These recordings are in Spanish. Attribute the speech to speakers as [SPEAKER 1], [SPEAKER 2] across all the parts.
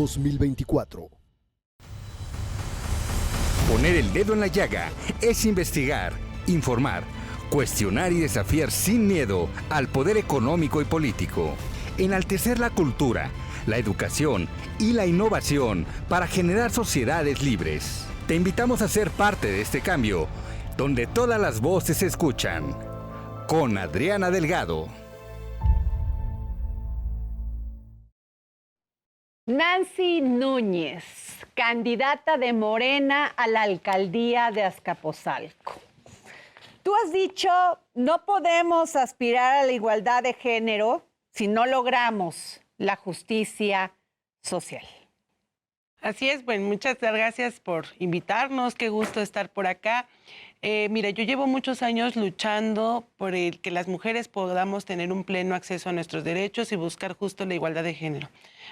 [SPEAKER 1] 2024.
[SPEAKER 2] Poner el dedo en la llaga es investigar, informar, cuestionar y desafiar sin miedo al poder económico y político. Enaltecer la cultura, la educación y la innovación para generar sociedades libres. Te invitamos a ser parte de este cambio, donde todas las voces se escuchan. Con Adriana Delgado.
[SPEAKER 3] Nancy Núñez, candidata de Morena a la alcaldía de Azcapotzalco. Tú has dicho, no podemos aspirar a la igualdad de género si no logramos la justicia social.
[SPEAKER 4] Así es, bueno, muchas gracias por invitarnos, qué gusto estar por acá. Mira, yo llevo muchos años luchando por el que las mujeres podamos tener un pleno acceso a nuestros derechos y buscar justo la igualdad de género.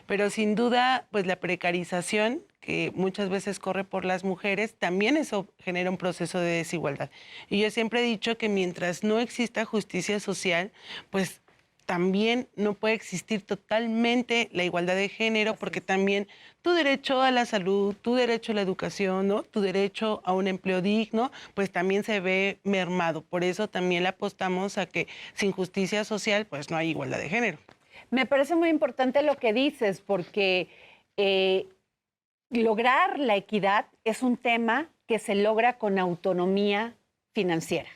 [SPEAKER 4] Pero sin duda, pues la precarización que muchas veces corre por las mujeres, también eso genera un proceso de desigualdad. Y yo siempre he dicho que mientras no exista justicia social, pues también no puede existir totalmente la igualdad de género, porque también tu derecho a la salud, tu derecho a la educación, ¿no? Tu derecho a un empleo digno, pues también se ve mermado. Por eso también le apostamos a que sin justicia social, pues no hay igualdad de género.
[SPEAKER 3] Me parece muy importante lo que dices, porque lograr la equidad es un tema que se logra con autonomía financiera.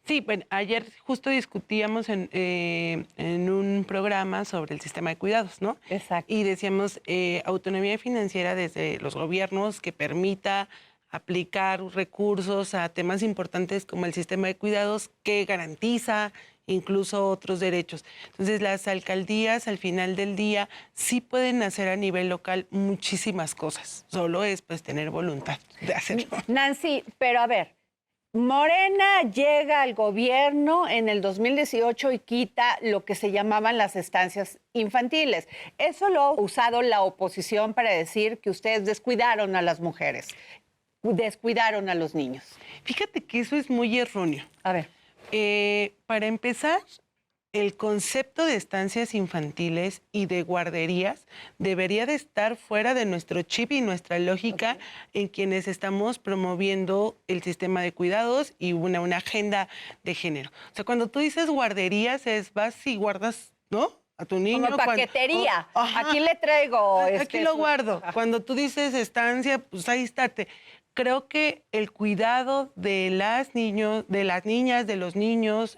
[SPEAKER 4] Sí, bueno, ayer justo discutíamos en un programa sobre el sistema de cuidados, ¿no?
[SPEAKER 3] Exacto.
[SPEAKER 4] Y decíamos autonomía financiera desde los gobiernos que permita aplicar recursos a temas importantes como el sistema de cuidados que garantiza incluso otros derechos. Entonces, las alcaldías al final del día sí pueden hacer a nivel local muchísimas cosas. Solo es pues tener voluntad de hacerlo.
[SPEAKER 3] Nancy, pero a ver, Morena llega al gobierno en el 2018 y quita lo que se llamaban las estancias infantiles. Eso lo ha usado la oposición para decir que ustedes descuidaron a las mujeres, descuidaron a los niños.
[SPEAKER 4] Fíjate que eso es muy erróneo.
[SPEAKER 3] A ver.
[SPEAKER 4] Para empezar, el concepto de estancias infantiles y de guarderías debería de estar fuera de nuestro chip y nuestra lógica en quienes estamos promoviendo el sistema de cuidados y una agenda de género. O sea, cuando tú dices guarderías, vas y guardas, ¿no? A tu niño.
[SPEAKER 3] Como paquetería. Aquí le traigo.
[SPEAKER 4] Aquí lo guardo. Cuando tú dices estancia, pues ahí estate. Creo que el cuidado de las niñas, de los niños,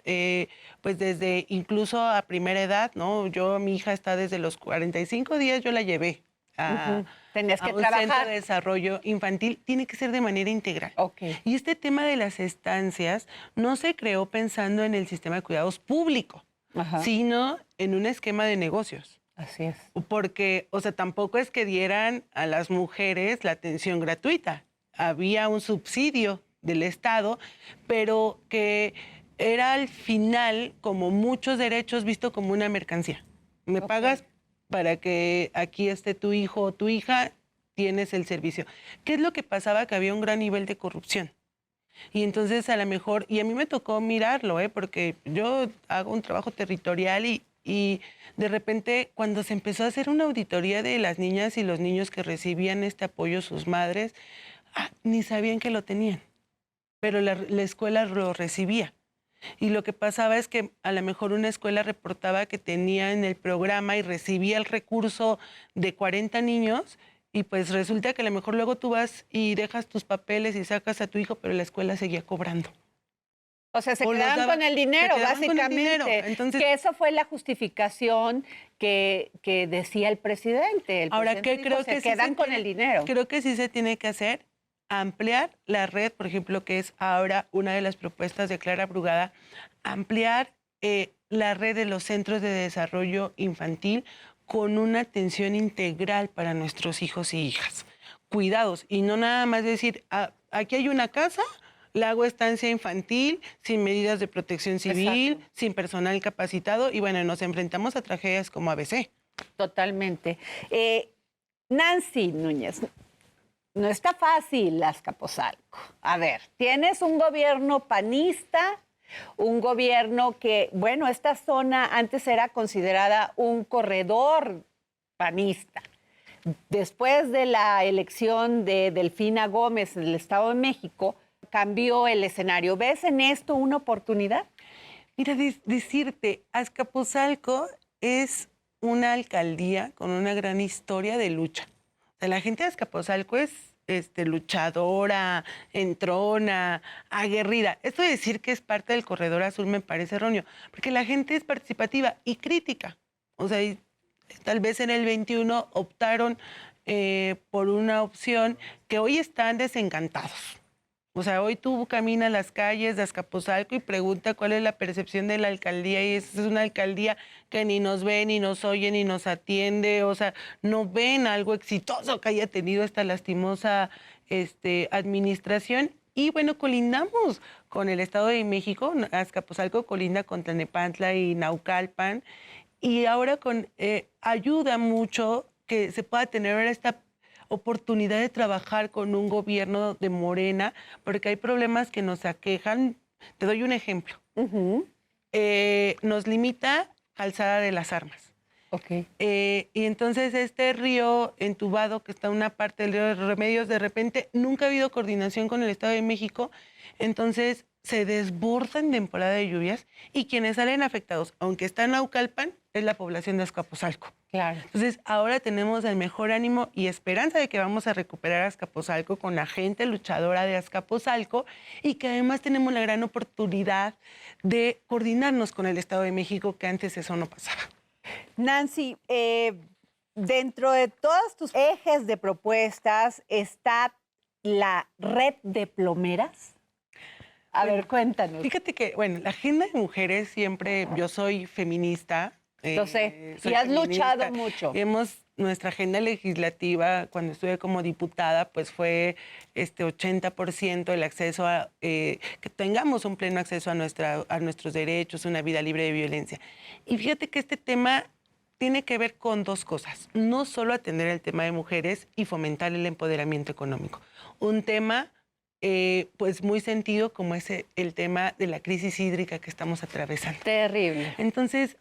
[SPEAKER 4] pues desde incluso a primera edad, ¿no? Mi hija está desde los 45 días, yo la llevé
[SPEAKER 3] Tenías que
[SPEAKER 4] a un
[SPEAKER 3] trabajar.
[SPEAKER 4] centro de desarrollo infantil, tiene que ser de manera integral. Y este tema de las estancias no se creó pensando en el sistema de cuidados público, sino en un esquema de negocios.
[SPEAKER 3] Así es.
[SPEAKER 4] Porque, o sea, tampoco es que dieran a las mujeres la atención gratuita. Había un subsidio del Estado, pero que era al final, como muchos derechos, visto como una mercancía. Me pagas para que aquí esté tu hijo o tu hija, tienes el servicio. ¿Qué es lo que pasaba? Que había un gran nivel de corrupción. Y entonces a lo mejor, y a mí me tocó mirarlo, porque yo hago un trabajo territorial y de repente cuando se empezó a hacer una auditoría de las niñas y los niños que recibían este apoyo, sus madres, ni sabían que lo tenían, pero la escuela lo recibía. Y lo que pasaba es que a lo mejor una escuela reportaba que tenía en el programa y recibía el recurso de 40 niños y pues resulta que a lo mejor luego tú vas y dejas tus papeles y sacas a tu hijo, pero la escuela seguía cobrando.
[SPEAKER 3] O sea, se quedaban con el dinero, básicamente.
[SPEAKER 4] Entonces,
[SPEAKER 3] que eso fue la justificación que decía el presidente.
[SPEAKER 4] Ahora, ¿qué creo que
[SPEAKER 3] se quedan con el dinero?
[SPEAKER 4] Creo que sí se tiene que hacer. Ampliar la red, por ejemplo, que es ahora una de las propuestas de Clara Brugada, ampliar la red de los centros de desarrollo infantil con una atención integral para nuestros hijos y hijas. Cuidados, y no nada más decir, aquí hay una casa, le hago estancia infantil, sin medidas de protección civil, sin personal capacitado, y bueno, nos enfrentamos a tragedias como ABC.
[SPEAKER 3] Totalmente. Nancy Núñez, no está fácil Azcapotzalco. A ver, tienes un gobierno panista, un gobierno que, bueno, esta zona antes era considerada un corredor panista. después de la elección de Delfina Gómez en el Estado de México, cambió el escenario. ¿Ves en esto una oportunidad?
[SPEAKER 4] Mira, decirte, Azcapotzalco es una alcaldía con una gran historia de lucha. O sea, la gente de Azcapotzalco es luchadora, entrona, aguerrida. Esto de decir que es parte del Corredor Azul me parece erróneo, porque la gente es participativa y crítica. O sea, tal vez en el 21 optaron por una opción que hoy están desencantados. O sea, hoy tú caminas las calles de Azcapotzalco y pregunta cuál es la percepción de la alcaldía, y es una alcaldía que ni nos ve, ni nos oye, ni nos atiende. O sea, no ven algo exitoso que haya tenido esta lastimosa administración. Y bueno, colindamos con el Estado de México. Azcapotzalco colinda con Tlalnepantla y Naucalpan. Y ahora ayuda mucho que se pueda tener esta oportunidad de trabajar con un gobierno de Morena, porque hay problemas que nos aquejan. Te doy un ejemplo. Nos limita Calzada de las Armas.
[SPEAKER 3] Okay.
[SPEAKER 4] Y entonces este río entubado, que está en una parte del río de Remedios, de repente nunca ha habido coordinación con el Estado de México, entonces se desborda en temporada de lluvias y quienes salen afectados, aunque está en Naucalpan, es la población de Azcapotzalco.
[SPEAKER 3] Claro.
[SPEAKER 4] Entonces, ahora tenemos el mejor ánimo y esperanza de que vamos a recuperar Azcapotzalco con la gente luchadora de Azcapotzalco, y que además tenemos la gran oportunidad de coordinarnos con el Estado de México, que antes eso no pasaba.
[SPEAKER 3] Nancy, dentro de todos tus ejes de propuestas está la red de plomeras. A ver, cuéntanos.
[SPEAKER 4] Fíjate que, bueno, la agenda de mujeres siempre, yo soy feminista.
[SPEAKER 3] Lo sé, y has luchado mucho.
[SPEAKER 4] Nuestra agenda legislativa, cuando estuve como diputada, pues fue 80% el acceso a, que tengamos un pleno acceso a nuestros derechos, una vida libre de violencia. Y fíjate que este tema tiene que ver con dos cosas. No solo atender el tema de mujeres y fomentar el empoderamiento económico. Un tema pues muy sentido como es el tema de la crisis hídrica que estamos atravesando.
[SPEAKER 3] Terrible.
[SPEAKER 4] Entonces,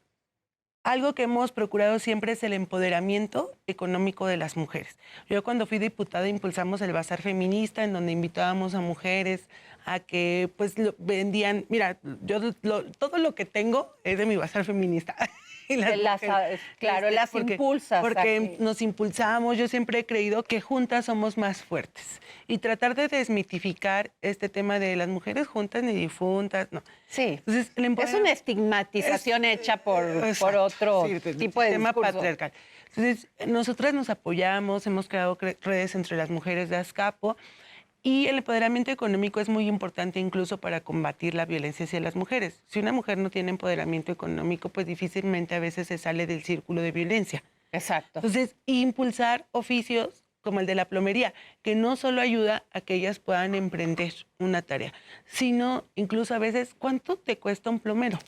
[SPEAKER 4] algo que hemos procurado siempre es el empoderamiento económico de las mujeres. Yo cuando fui diputada impulsamos el Bazar Feminista, en donde invitábamos a mujeres a que pues vendían, mira, yo todo lo que tengo es de mi Bazar Feminista.
[SPEAKER 3] Claro, las impulsas.
[SPEAKER 4] Porque nos impulsamos. Yo siempre he creído que juntas somos más fuertes. Y tratar de desmitificar este tema de las mujeres juntas ni difuntas, no.
[SPEAKER 3] Sí, entonces, es una estigmatización hecha por otro tipo de
[SPEAKER 4] tema
[SPEAKER 3] discurso
[SPEAKER 4] patriarcal. Entonces, nosotras nos apoyamos, hemos creado redes entre las mujeres de Azcapo. Y el empoderamiento económico es muy importante incluso para combatir la violencia hacia las mujeres. Si una mujer no tiene empoderamiento económico, pues difícilmente a veces se sale del círculo de violencia.
[SPEAKER 3] Exacto.
[SPEAKER 4] Entonces, impulsar oficios como el de la plomería, que no solo ayuda a que ellas puedan emprender una tarea, sino incluso a veces, ¿cuánto te cuesta un plomero?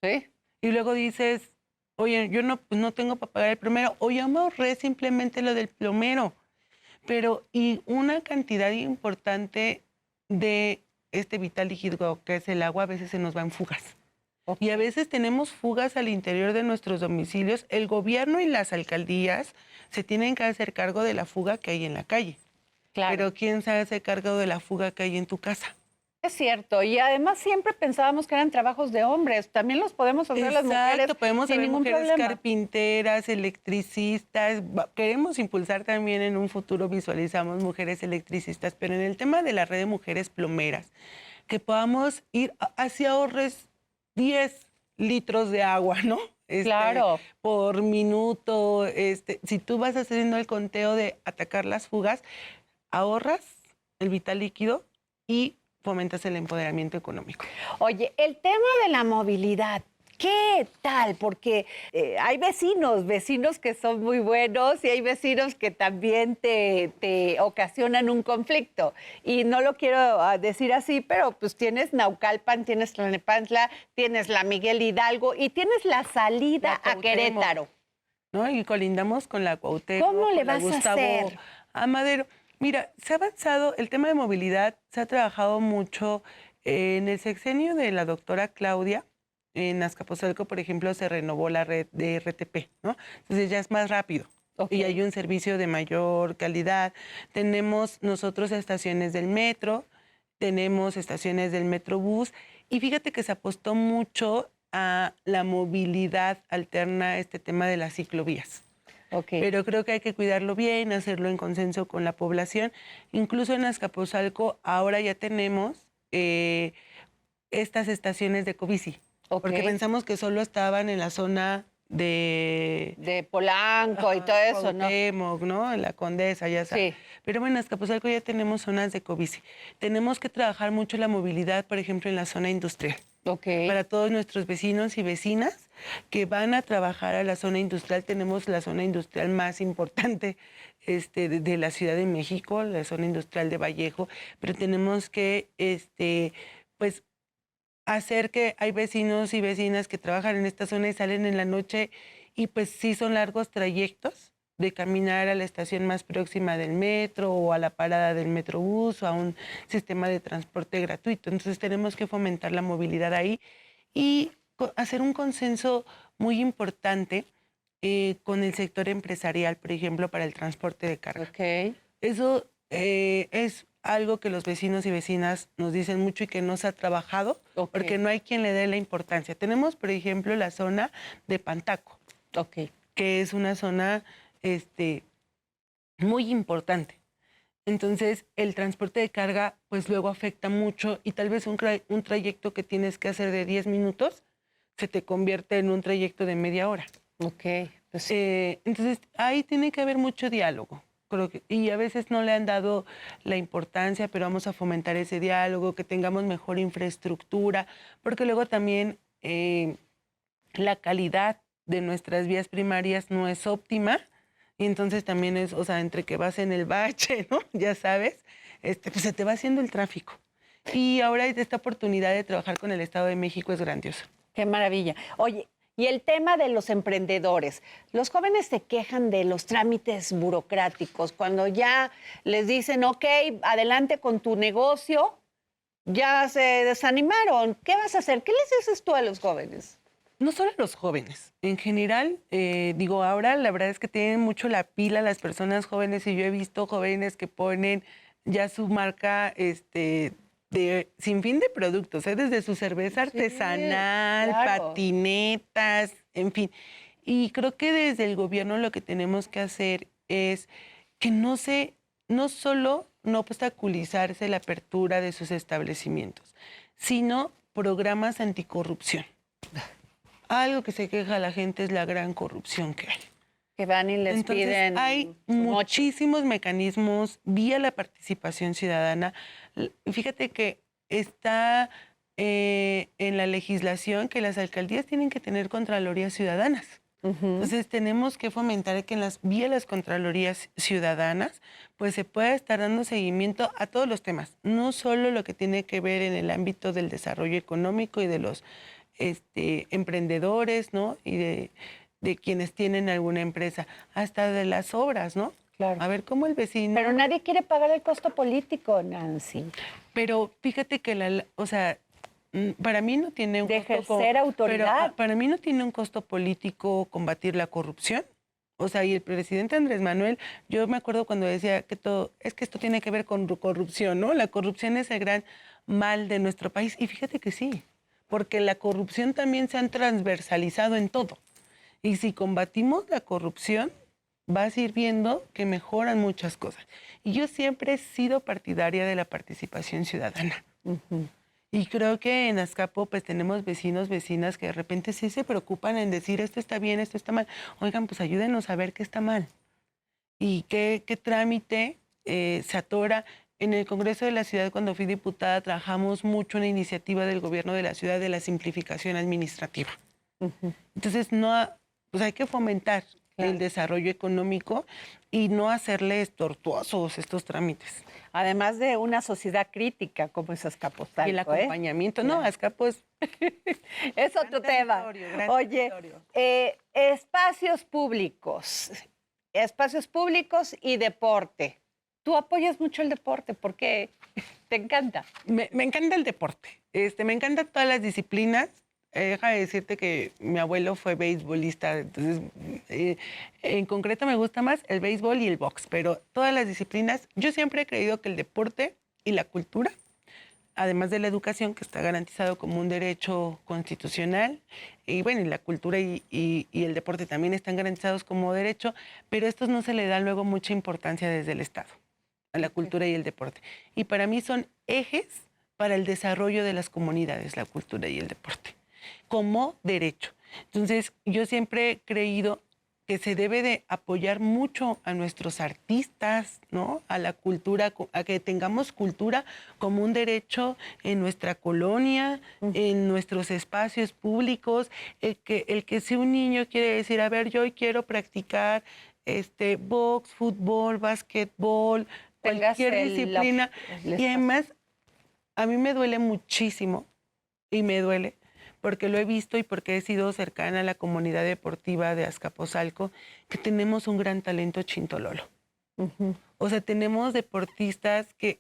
[SPEAKER 3] Sí.
[SPEAKER 4] Y luego dices, oye, yo no tengo para pagar el plomero, o yo me ahorré simplemente lo del plomero. Pero, y una cantidad importante de este vital líquido que es el agua, a veces se nos va en fugas. Okay. Y a veces tenemos fugas al interior de nuestros domicilios. El gobierno y las alcaldías se tienen que hacer cargo de la fuga que hay en la calle. Claro. Pero ¿quién se hace cargo de la fuga que hay en tu casa?
[SPEAKER 3] Es cierto, y además siempre pensábamos que eran trabajos de hombres. También los podemos hacer las mujeres
[SPEAKER 4] podemos
[SPEAKER 3] sin
[SPEAKER 4] hacer
[SPEAKER 3] ningún
[SPEAKER 4] mujeres
[SPEAKER 3] problema.
[SPEAKER 4] Carpinteras, electricistas. Queremos impulsar también en un futuro, visualizamos mujeres electricistas, pero en el tema de la red de mujeres plomeras, que podamos ir hacia ahorres 10 litros de agua, ¿no?
[SPEAKER 3] Claro.
[SPEAKER 4] Por minuto. Si tú vas haciendo el conteo de atacar las fugas, ahorras el vital líquido y fomentas el empoderamiento económico.
[SPEAKER 3] Oye, el tema de la movilidad, ¿qué tal? Porque hay vecinos que son muy buenos y hay vecinos que también te ocasionan un conflicto. Y no lo quiero decir así, pero pues tienes Naucalpan, tienes Tlalnepantla, tienes la Miguel Hidalgo y tienes la salida a Querétaro.
[SPEAKER 4] ¿No? Y colindamos con la Cuauhtémoc.
[SPEAKER 3] ¿Cómo le vas
[SPEAKER 4] Gustavo
[SPEAKER 3] a hacer?
[SPEAKER 4] Amadero. Mira, se ha avanzado, el tema de movilidad se ha trabajado mucho en el sexenio de la doctora Claudia. En Azcapotzalco, por ejemplo, se renovó la red de RTP, ¿no? Entonces ya es más rápido. y hay un servicio de mayor calidad. Tenemos nosotros estaciones del metro, tenemos estaciones del Metrobús, y fíjate que se apostó mucho a la movilidad alterna a este tema de las ciclovías. Pero creo que hay que cuidarlo bien, hacerlo en consenso con la población. Incluso en Azcapotzalco ahora ya tenemos estas estaciones de Ecobici, porque pensamos que solo estaban en la zona de
[SPEAKER 3] Polanco y todo eso,
[SPEAKER 4] Cuauhtémoc, ¿no? En la Condesa, ya sabes.
[SPEAKER 3] Sí.
[SPEAKER 4] Pero bueno, en Azcapotzalco ya tenemos zonas de Ecobici. Tenemos que trabajar mucho la movilidad, por ejemplo, en la zona industrial. Para todos nuestros vecinos y vecinas que van a trabajar a la zona industrial, tenemos la zona industrial más importante de la Ciudad de México, la zona industrial de Vallejo, pero tenemos que pues hacer que hay vecinos y vecinas que trabajan en esta zona y salen en la noche, y pues sí son largos trayectos de caminar a la estación más próxima del metro o a la parada del Metrobús o a un sistema de transporte gratuito. Entonces tenemos que fomentar la movilidad ahí y hacer un consenso muy importante con el sector empresarial, por ejemplo, para el transporte de carga. Eso es algo que los vecinos y vecinas nos dicen mucho y que no se ha trabajado porque no hay quien le dé la importancia. Tenemos, por ejemplo, la zona de Pantaco, que es una zona muy importante. Entonces, el transporte de carga, pues luego afecta mucho, y tal vez un trayecto que tienes que hacer de 10 minutos se te convierte en un trayecto de media hora.
[SPEAKER 3] Pues
[SPEAKER 4] entonces, ahí tiene que haber mucho diálogo. Y a veces no le han dado la importancia, pero vamos a fomentar ese diálogo, que tengamos mejor infraestructura, porque luego también la calidad de nuestras vías primarias no es óptima, y entonces también es, o sea, entre que vas en el bache, ¿no? Ya sabes, pues se te va haciendo el tráfico. Y ahora esta oportunidad de trabajar con el Estado de México es grandiosa.
[SPEAKER 3] Qué maravilla. Oye, y el tema de los emprendedores. Los jóvenes se quejan de los trámites burocráticos. Cuando ya les dicen, ok, adelante con tu negocio, ya se desanimaron. ¿Qué vas a hacer? ¿Qué les dices tú a los jóvenes?
[SPEAKER 4] No solo a los jóvenes, en general, ahora la verdad es que tienen mucho la pila las personas jóvenes, y yo he visto jóvenes que ponen ya su marca sin fin de productos, desde su cerveza artesanal, patinetas, en fin. Y creo que desde el gobierno lo que tenemos que hacer es que no solo no obstaculizarse la apertura de sus establecimientos, sino programas anticorrupción. Algo que se queja la gente es la gran corrupción que hay.
[SPEAKER 3] Que van y les piden.
[SPEAKER 4] Hay muchísimos mecanismos vía la participación ciudadana. Fíjate que está en la legislación que las alcaldías tienen que tener contralorías ciudadanas. Entonces tenemos que fomentar que vía las contralorías ciudadanas pues se pueda estar dando seguimiento a todos los temas, no solo lo que tiene que ver en el ámbito del desarrollo económico y de los emprendedores, ¿no? Y de quienes tienen alguna empresa, hasta de las obras, ¿no?
[SPEAKER 3] Claro.
[SPEAKER 4] A ver cómo el vecino...
[SPEAKER 3] Pero nadie quiere pagar el costo político, Nancy.
[SPEAKER 4] Pero fíjate que para mí no tiene un
[SPEAKER 3] de
[SPEAKER 4] costo...
[SPEAKER 3] ejercer autoridad.
[SPEAKER 4] Pero para mí no tiene un costo político combatir la corrupción. O sea, y el presidente Andrés Manuel, yo me acuerdo cuando decía que esto tiene que ver con corrupción, ¿no? La corrupción es el gran mal de nuestro país. Y fíjate que sí, porque la corrupción también se han transversalizado en todo. Y si combatimos la corrupción, vas a ir viendo que mejoran muchas cosas. Y yo siempre he sido partidaria de la participación ciudadana. Y creo que en Azcapo pues tenemos vecinos, vecinas que de repente sí se preocupan en decir esto está bien, esto está mal. Oigan, pues ayúdenos a ver qué está mal. Y qué trámite se atora. En el Congreso de la Ciudad, cuando fui diputada, trabajamos mucho en la iniciativa del gobierno de la ciudad de la simplificación administrativa. Entonces, pues hay que fomentar el desarrollo económico y no hacerles tortuosos estos trámites.
[SPEAKER 3] Además de una sociedad crítica como es Azcapotzalco.
[SPEAKER 4] Y el acompañamiento. No, Azcapo es
[SPEAKER 3] otro tema. Oye, espacios públicos y deporte. Tú apoyas mucho el deporte, ¿por qué? ¿Te encanta?
[SPEAKER 4] Me encanta el deporte. Me encantan todas las disciplinas. deja de decirte que mi abuelo fue beisbolista, entonces en concreto me gusta más el béisbol y el box, pero todas las disciplinas, yo siempre he creído que el deporte y la cultura, además de la educación, que está garantizado como un derecho constitucional, y bueno, y la cultura y el deporte también están garantizados como derecho, pero estos no se le da luego mucha importancia desde el Estado, a la cultura y el deporte. Y para mí son ejes para el desarrollo de las comunidades, la cultura y el deporte, como derecho. Entonces, yo siempre he creído que se debe de apoyar mucho a nuestros artistas, ¿no? A la cultura, a que tengamos cultura como un derecho en nuestra colonia, en nuestros espacios públicos, el que si un niño quiere decir, a ver, yo hoy quiero practicar box, fútbol, básquetbol, cualquier disciplina. Y además, a mí me duele muchísimo, y me duele, porque lo he visto y porque he sido cercana a la comunidad deportiva de Azcapotzalco, que tenemos un gran talento chintololo. O sea, tenemos deportistas que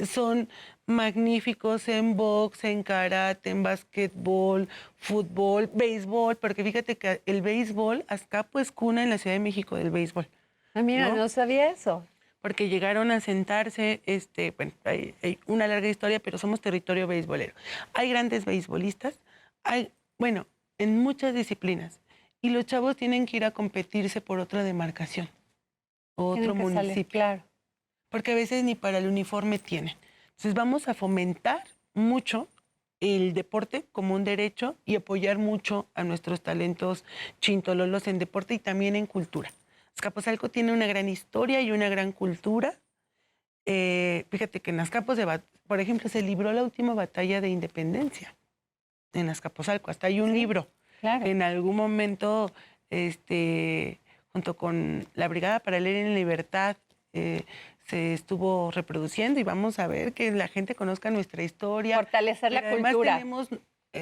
[SPEAKER 4] son magníficos en box, en karate, en básquetbol, fútbol, béisbol, porque fíjate que el béisbol, Azcapo es cuna en la Ciudad de México del béisbol.
[SPEAKER 3] Ah, mira, no sabía eso.
[SPEAKER 4] Porque llegaron a sentarse, bueno, hay una larga historia, pero somos territorio beisbolero. Hay grandes beisbolistas, bueno, en muchas disciplinas. Y los chavos tienen que ir a competirse por otra demarcación, o otro municipio.
[SPEAKER 3] Claro.
[SPEAKER 4] Porque a veces ni para el uniforme tienen. Entonces vamos a fomentar mucho el deporte como un derecho y apoyar mucho a nuestros talentos chintololos en deporte y también en cultura. Azcapotzalco tiene una gran historia y una gran cultura. Fíjate que en Azcapos, por ejemplo, se libró la última batalla de independencia en Azcapotzalco. Hasta hay un libro.
[SPEAKER 3] Claro.
[SPEAKER 4] En algún momento, junto con la Brigada para Leer en Libertad, se estuvo reproduciendo y vamos a ver que la gente conozca nuestra historia.
[SPEAKER 3] Fortalecer la cultura.
[SPEAKER 4] Además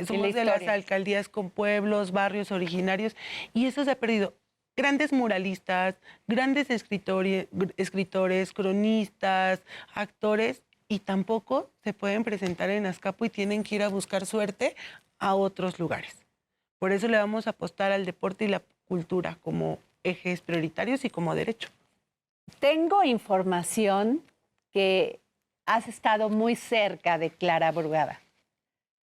[SPEAKER 4] somos de las alcaldías con pueblos, barrios originarios, y eso se ha perdido. Grandes muralistas, grandes escritores, cronistas, actores, y tampoco se pueden presentar en Azcapo y tienen que ir a buscar suerte a otros lugares. Por eso le vamos a apostar al deporte y la cultura como ejes prioritarios y como derecho.
[SPEAKER 3] Tengo información que has estado muy cerca de Clara Brugada.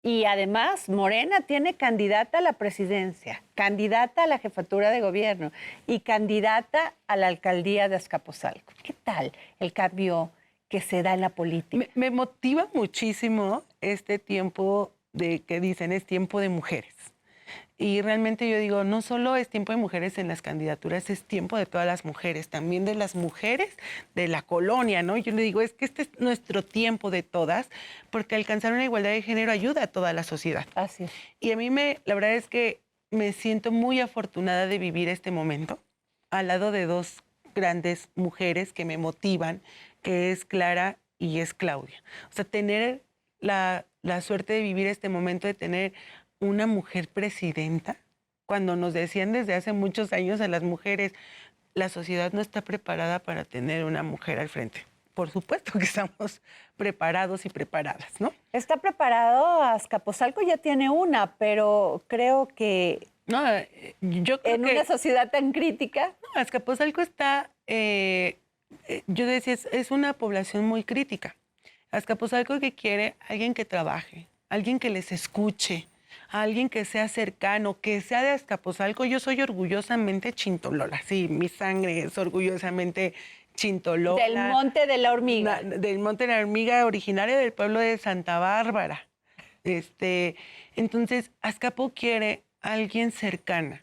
[SPEAKER 3] Y además, Morena tiene candidata a la presidencia, candidata a la jefatura de gobierno y candidata a la alcaldía de Azcapotzalco. ¿Qué tal el cambio que se da en la política?
[SPEAKER 4] Me motiva muchísimo este tiempo que dicen es tiempo de mujeres. Y realmente yo digo, no solo es tiempo de mujeres en las candidaturas, es tiempo de todas las mujeres, también de las mujeres de la colonia, ¿no? Yo le digo, es que este es nuestro tiempo de todas, porque alcanzar una igualdad de género ayuda a toda la sociedad.
[SPEAKER 3] Así es.
[SPEAKER 4] Y a mí la verdad es que me siento muy afortunada de vivir este momento al lado de dos grandes mujeres que me motivan, que es Clara y es Claudia. O sea, tener la suerte de vivir este momento, de tener una mujer presidenta, cuando nos decían desde hace muchos años a las mujeres, la sociedad no está preparada para tener una mujer al frente. Por supuesto que estamos preparados y preparadas, ¿no?
[SPEAKER 3] Está preparado, Azcapotzalco ya tiene una, pero creo que
[SPEAKER 4] no, yo creo
[SPEAKER 3] en una sociedad tan crítica.
[SPEAKER 4] No, Azcapotzalco está, yo decía, es una población muy crítica. Azcapotzalco que quiere alguien que trabaje, alguien que les escuche, alguien que sea cercano, que sea de Azcapotzalco. Yo soy orgullosamente chintolola, sí, mi sangre es orgullosamente chintolola.
[SPEAKER 3] Del Monte de la Hormiga.
[SPEAKER 4] Del Monte de la Hormiga, originaria del pueblo de Santa Bárbara. Entonces, Azcapo quiere a alguien cercana.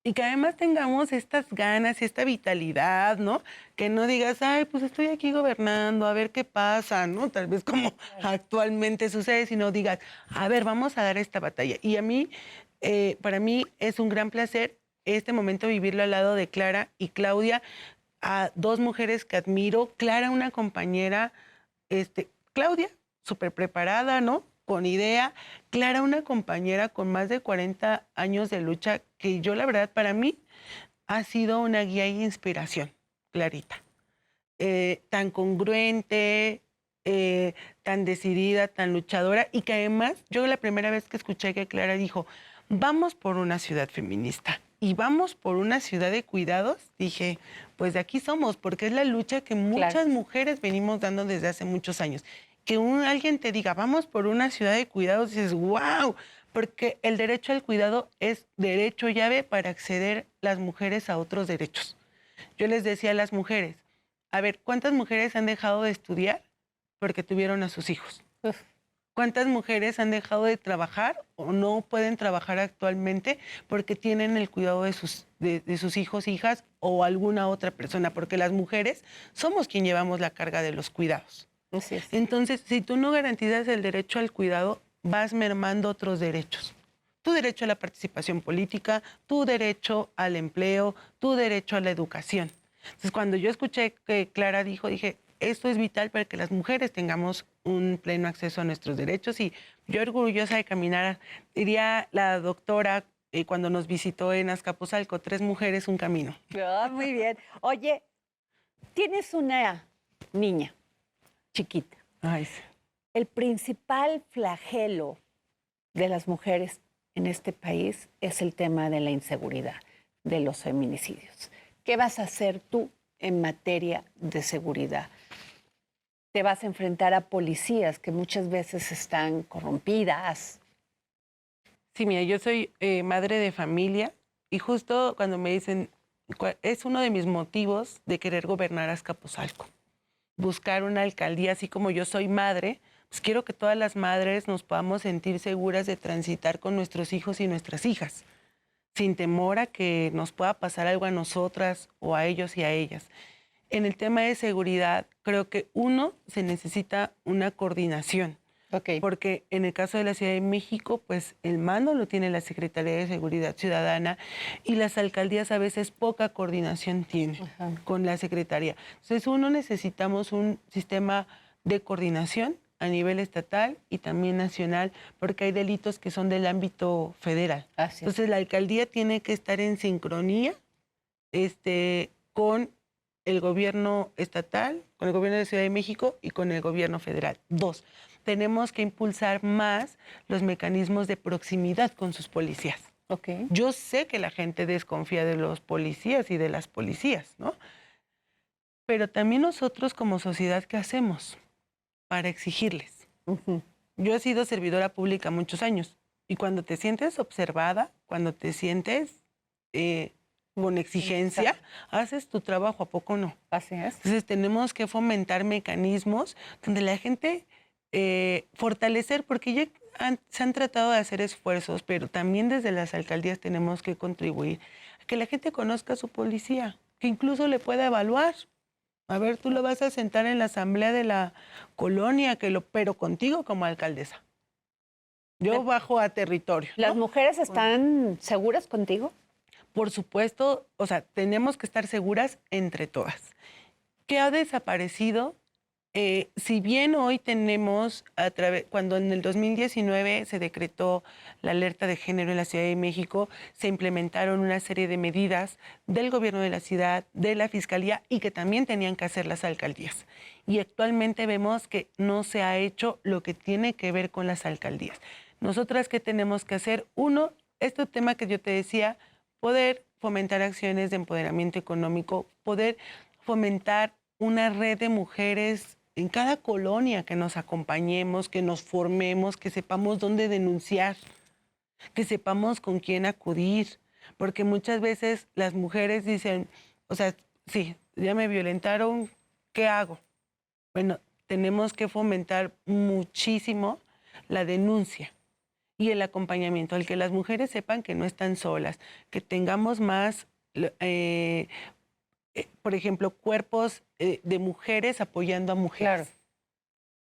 [SPEAKER 4] Y que además tengamos estas ganas y esta vitalidad, ¿no? Que no digas, ay, pues estoy aquí gobernando, a ver qué pasa, ¿no? Tal vez como actualmente sucede, sino digas, a ver, vamos a dar esta batalla. Y a mí, para mí es un gran placer este momento vivirlo al lado de Clara y Claudia, a dos mujeres que admiro. Clara, una compañera, Claudia, súper preparada, ¿no? Con idea. Clara, una compañera con más de 40 años de lucha, que yo la verdad para mí ha sido una guía y inspiración, Clarita. Tan congruente, tan decidida, tan luchadora, y que además, yo la primera vez que escuché que Clara dijo, vamos por una ciudad feminista y vamos por una ciudad de cuidados, dije, pues de aquí somos, porque es la lucha que muchas mujeres venimos dando desde hace muchos años. Que alguien te diga, vamos por una ciudad de cuidados, dices, wow, porque el derecho al cuidado es derecho llave para acceder las mujeres a otros derechos. Yo les decía a las mujeres, a ver, ¿cuántas mujeres han dejado de estudiar porque tuvieron a sus hijos?
[SPEAKER 3] Uf.
[SPEAKER 4] ¿Cuántas mujeres han dejado de trabajar o no pueden trabajar actualmente porque tienen el cuidado de sus hijos, hijas o alguna otra persona? Porque las mujeres somos quien llevamos la carga de los cuidados.
[SPEAKER 3] Así es.
[SPEAKER 4] Entonces, si tú no garantizas el derecho al cuidado, vas mermando otros derechos. Tu derecho a la participación política, tu derecho al empleo, tu derecho a la educación. Entonces, cuando yo escuché que Clara dijo, dije, esto es vital para que las mujeres tengamos un pleno acceso a nuestros derechos, y yo orgullosa de caminar, diría la doctora cuando nos visitó en Azcapotzalco, 3 mujeres, un camino.
[SPEAKER 3] Ah, muy bien. Oye, tienes una niña chiquita.
[SPEAKER 4] Ay, sí.
[SPEAKER 3] El principal flagelo de las mujeres en este país es el tema de la inseguridad, de los feminicidios. ¿Qué vas a hacer tú en materia de seguridad? Te vas a enfrentar a policías que muchas veces están corrompidas.
[SPEAKER 4] Sí, mira, yo soy madre de familia y justo cuando me dicen, es uno de mis motivos de querer gobernar Azcapotzalco. Buscar una alcaldía, así como yo soy madre, pues quiero que todas las madres nos podamos sentir seguras de transitar con nuestros hijos y nuestras hijas, sin temor a que nos pueda pasar algo a nosotras o a ellos y a ellas. En el tema de seguridad, creo que se necesita una coordinación.
[SPEAKER 3] Okay.
[SPEAKER 4] Porque en el caso de la Ciudad de México, pues el mando lo tiene la Secretaría de Seguridad Ciudadana y las alcaldías a veces poca coordinación tienen con la Secretaría. Entonces, necesitamos un sistema de coordinación a nivel estatal y también nacional, porque hay delitos que son del ámbito federal. Entonces, la alcaldía tiene que estar en sincronía con el gobierno estatal, con el gobierno de Ciudad de México y con el gobierno federal. 2, tenemos que impulsar más los mecanismos de proximidad con sus policías.
[SPEAKER 3] Okay.
[SPEAKER 4] Yo sé que la gente desconfía de los policías y de las policías, ¿no? Pero también nosotros como sociedad, ¿qué hacemos para exigirles? Yo he sido servidora pública muchos años y cuando te sientes observada, cuando te sientes con exigencia, haces tu trabajo, ¿a poco no?
[SPEAKER 3] Así es.
[SPEAKER 4] Entonces tenemos que fomentar mecanismos donde la gente fortalecer, porque ya se han tratado de hacer esfuerzos, pero también desde las alcaldías tenemos que contribuir a que la gente conozca a su policía, que incluso le pueda evaluar. A ver, tú lo vas a sentar en la asamblea de la colonia, pero contigo como alcaldesa. Yo bajo a territorio, ¿no?
[SPEAKER 3] ¿Las mujeres están seguras contigo?
[SPEAKER 4] Por supuesto, o sea, tenemos que estar seguras entre todas. ¿Qué ha desaparecido? Si bien hoy tenemos, cuando en el 2019 se decretó la alerta de género en la Ciudad de México, se implementaron una serie de medidas del gobierno de la ciudad, de la fiscalía y que también tenían que hacer las alcaldías. Y actualmente vemos que no se ha hecho lo que tiene que ver con las alcaldías. Nosotras, ¿qué tenemos que hacer? 1, este tema que yo te decía, poder fomentar acciones de empoderamiento económico, poder fomentar una red de mujeres en cada colonia, que nos acompañemos, que nos formemos, que sepamos dónde denunciar, que sepamos con quién acudir, porque muchas veces las mujeres dicen, o sea, sí, ya me violentaron, ¿qué hago? Bueno, tenemos que fomentar muchísimo la denuncia y el acompañamiento, el que las mujeres sepan que no están solas, que tengamos más por ejemplo, cuerpos de mujeres apoyando a mujeres. Claro.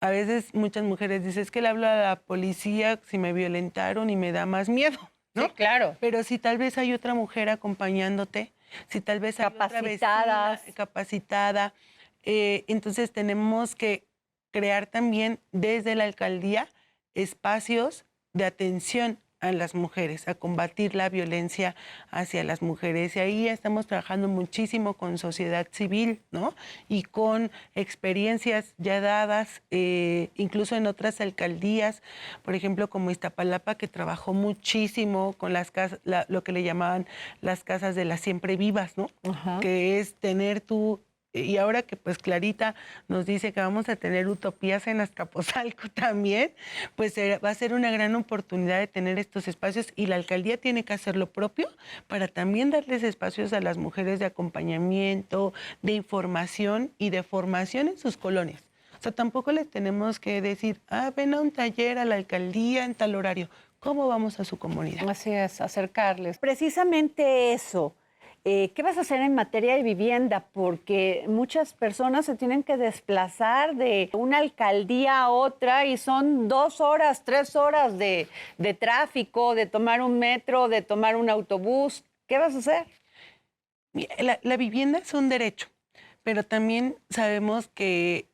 [SPEAKER 4] A veces muchas mujeres dicen, es que le hablo a la policía si me violentaron y me da más miedo, ¿no? Sí,
[SPEAKER 3] claro.
[SPEAKER 4] Pero si tal vez hay otra mujer acompañándote, si tal vez hay otra vecina capacitada, entonces tenemos que crear también desde la alcaldía espacios de atención a las mujeres, a combatir la violencia hacia las mujeres. Y ahí estamos trabajando muchísimo con sociedad civil, ¿no? Y con experiencias ya dadas, incluso en otras alcaldías, por ejemplo, como Iztapalapa, que trabajó muchísimo con las casas, lo que le llamaban las casas de las siempre vivas, ¿no?
[SPEAKER 3] Ajá.
[SPEAKER 4] Que es tener tú. Y ahora que pues Clarita nos dice que vamos a tener utopías en Azcapotzalco también, pues va a ser una gran oportunidad de tener estos espacios y la alcaldía tiene que hacer lo propio para también darles espacios a las mujeres de acompañamiento, de información y de formación en sus colonias. O sea, tampoco les tenemos que decir, ven a un taller a la alcaldía en tal horario. ¿Cómo vamos a su comunidad?
[SPEAKER 3] Así es, acercarles. Precisamente eso. ¿Qué vas a hacer en materia de vivienda? Porque muchas personas se tienen que desplazar de una alcaldía a otra y son 2 horas, 3 horas de tráfico, de tomar un metro, de tomar un autobús. ¿Qué vas a hacer?
[SPEAKER 4] La vivienda es un derecho, pero también sabemos que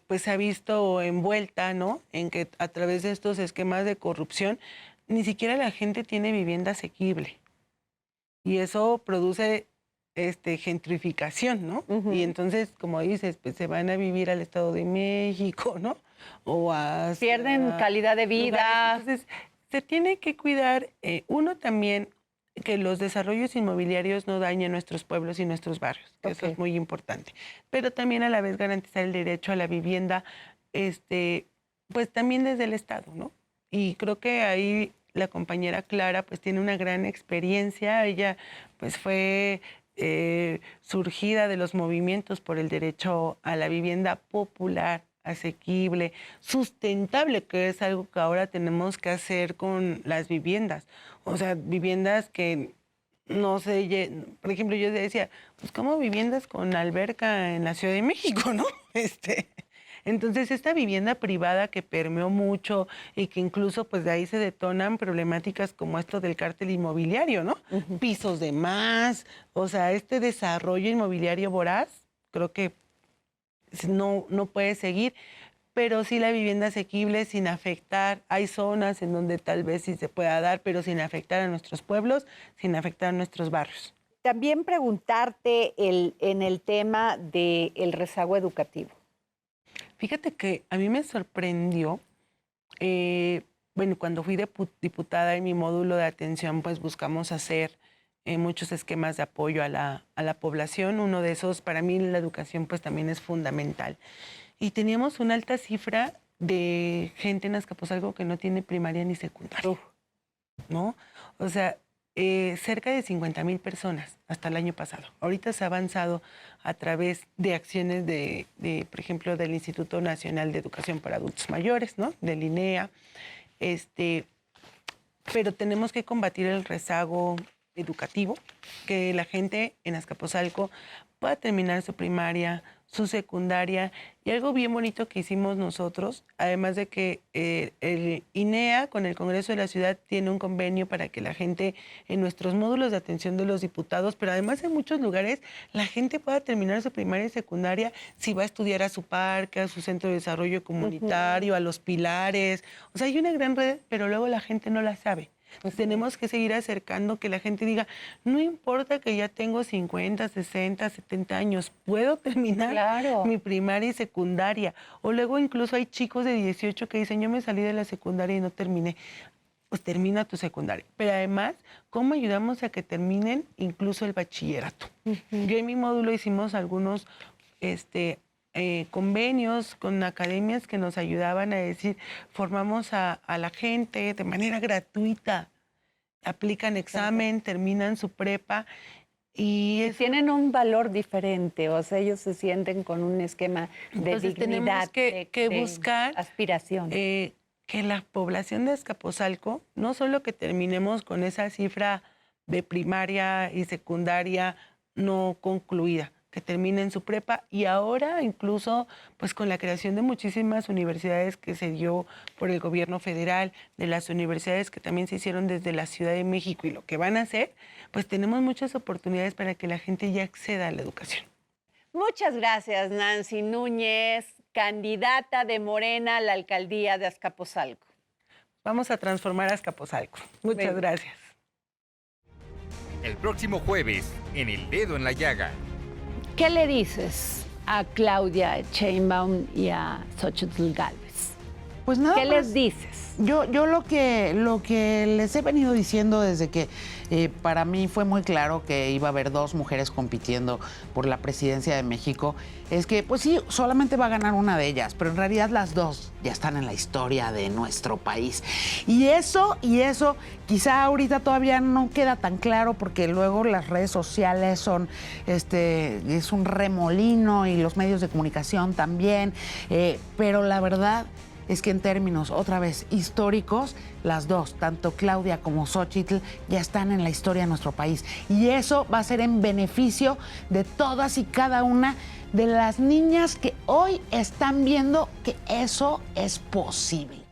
[SPEAKER 4] pues se ha visto envuelta, ¿no? En que a través de estos esquemas de corrupción, ni siquiera la gente tiene vivienda asequible. Y eso produce gentrificación, ¿no? Y entonces, como dices, pues se van a vivir al Estado de México, ¿no? O
[SPEAKER 3] Pierden calidad de vida.
[SPEAKER 4] Entonces, se tiene que cuidar, uno también, que los desarrollos inmobiliarios no dañen nuestros pueblos y nuestros barrios. Eso es muy importante. Pero también a la vez garantizar el derecho a la vivienda, pues también desde el Estado, ¿no? Y creo que ahí la compañera Clara pues tiene una gran experiencia. Ella pues fue surgida de los movimientos por el derecho a la vivienda popular, asequible, sustentable, que es algo que ahora tenemos que hacer con las viviendas. O sea, viviendas que no sé, por ejemplo, yo decía, pues como viviendas con alberca en la Ciudad de México, ¿no? Entonces, esta vivienda privada que permeó mucho y que incluso pues de ahí se detonan problemáticas como esto del cártel inmobiliario, ¿no? Pisos de más, o sea, este desarrollo inmobiliario voraz, creo que no puede seguir, pero sí la vivienda asequible sin afectar. Hay zonas en donde tal vez sí se pueda dar, pero sin afectar a nuestros pueblos, sin afectar a nuestros barrios.
[SPEAKER 3] También preguntarte en el tema del rezago educativo.
[SPEAKER 4] Fíjate que a mí me sorprendió, bueno, cuando fui diputada en mi módulo de atención, pues buscamos hacer muchos esquemas de apoyo a la población. Uno de esos, para mí, la educación, pues también es fundamental. Y teníamos una alta cifra de gente en Azcapotzalco que no tiene primaria ni secundaria, ¿no? O sea, cerca de 50,000 personas hasta el año pasado. Ahorita se ha avanzado a través de acciones por ejemplo, del Instituto Nacional de Educación para Adultos Mayores, ¿no? Del INEA. Pero tenemos que combatir el rezago educativo, que la gente en Azcapotzalco pueda terminar su primaria, su secundaria, y algo bien bonito que hicimos nosotros, además de que el INEA con el Congreso de la Ciudad tiene un convenio para que la gente en nuestros módulos de atención de los diputados, pero además en muchos lugares, la gente pueda terminar su primaria y secundaria si va a estudiar a su parque, a su centro de desarrollo comunitario, a los pilares. O sea, hay una gran red, pero luego la gente no la sabe. Pues tenemos que seguir acercando, que la gente diga, no importa que ya tengo 50, 60, 70 años, puedo terminar mi primaria y secundaria. O luego incluso hay chicos de 18 que dicen, yo me salí de la secundaria y no terminé. Pues termina tu secundaria. Pero además, ¿cómo ayudamos a que terminen incluso el bachillerato? Yo en mi módulo hicimos algunos convenios con academias que nos ayudaban a decir, formamos a la gente de manera gratuita, aplican examen, terminan su prepa y
[SPEAKER 3] tienen un valor diferente, o sea, ellos se sienten con un esquema de
[SPEAKER 4] entonces
[SPEAKER 3] dignidad,
[SPEAKER 4] tenemos que buscar
[SPEAKER 3] aspiración.
[SPEAKER 4] Que la población de Azcapotzalco, no solo que terminemos con esa cifra de primaria y secundaria no concluida, que terminen su prepa, y ahora incluso pues con la creación de muchísimas universidades que se dio por el gobierno federal, de las universidades que también se hicieron desde la Ciudad de México y lo que van a hacer, pues tenemos muchas oportunidades para que la gente ya acceda a la educación.
[SPEAKER 3] Muchas gracias, Nancy Núñez, candidata de Morena a la alcaldía de Azcapotzalco.
[SPEAKER 4] Vamos a transformar Azcapotzalco. Muchas
[SPEAKER 3] Venga.
[SPEAKER 4] gracias.
[SPEAKER 2] El próximo jueves, en El Dedo en la Llaga.
[SPEAKER 3] ¿Qué le dices a Claudia Sheinbaum y a Xochitl Gálvez?
[SPEAKER 1] Pues nada
[SPEAKER 3] ¿Qué
[SPEAKER 1] más.
[SPEAKER 3] les dices?
[SPEAKER 1] Yo lo que les he venido diciendo desde que para mí fue muy claro que iba a haber dos mujeres compitiendo por la presidencia de México, es que pues sí, solamente va a ganar una de ellas, pero en realidad las dos ya están en la historia de nuestro país. Y eso quizá ahorita todavía no queda tan claro porque luego las redes sociales son, es un remolino y los medios de comunicación también, pero la verdad es que en términos, otra vez, históricos, las dos, tanto Claudia como Xochitl, ya están en la historia de nuestro país. Y eso va a ser en beneficio de todas y cada una de las niñas que hoy están viendo que eso es posible.